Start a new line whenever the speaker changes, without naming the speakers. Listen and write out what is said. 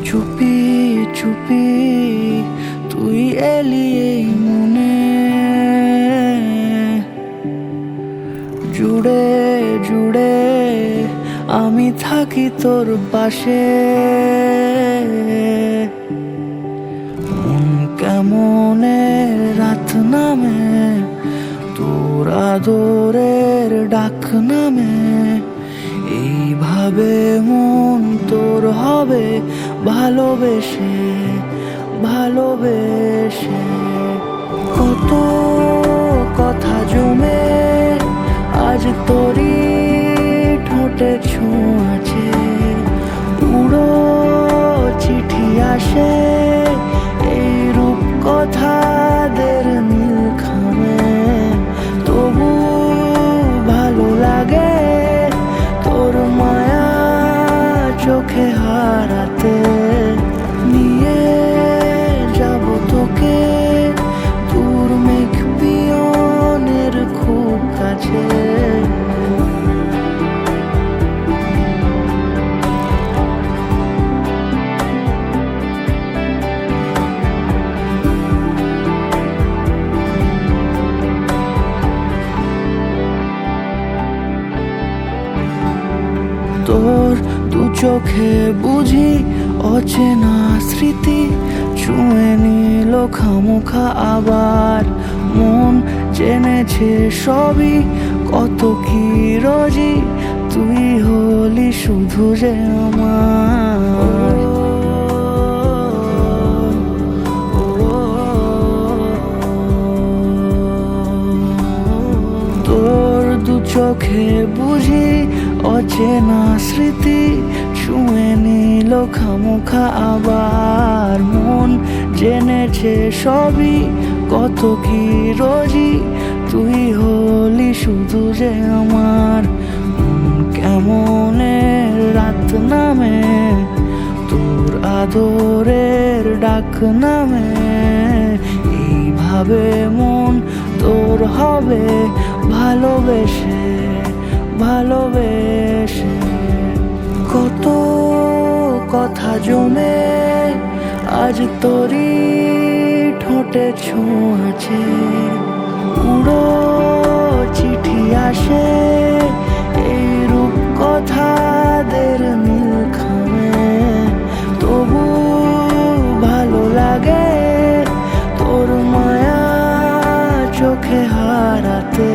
চুপি চুপি তুই এলি এই মনে, জুড়ে জুড়ে আমি থাকি তোর পাশে। মন কেমনে রাত নামে, তোর আদরের ডাক নামে, এইভাবে মন তোর হবে ভালোবেসে ভালোবেসে। কত কথা জমে আজ তোরই ঠোঁটে ছোঁয়াছে, উড়ো চিঠি আসে এই রূপ কথাদের নীল খামে। তবু ভালো লাগে তোর মায়া চোখে হারাতে, নিয়ে যাব তোকে দূর মেঘ পিয়নের খুব কাছে। তোর দু চোখে বুঝি অচেনা স্মৃতি ছুঁয়ে নিল খামোখা আবার। মন জেনেছে সবই কত কি রোজি, তুই হলি শুধু যে আমার। তোর দু চোখে বুঝি অচেনা স্মৃতি ছুঁয়ে নিল খামোখা আবার। মন জেনেছে সবই কত কি রোজি, তুই হলি শুধু যে আমার। কেমনে রাত নামে, তোর আদরের ডাক নামে, এইভাবে মন তোর হবে ভালোবেসে ভালোবেসে। কত কথা জমে আজ তোরই ঠোঁটে ছোঁয়াছে, উড়ো চিঠি আসে এই রূপ কথাদের নীল খামে। তবু ভালো লাগে তোর মায়া চোখে হারাতে।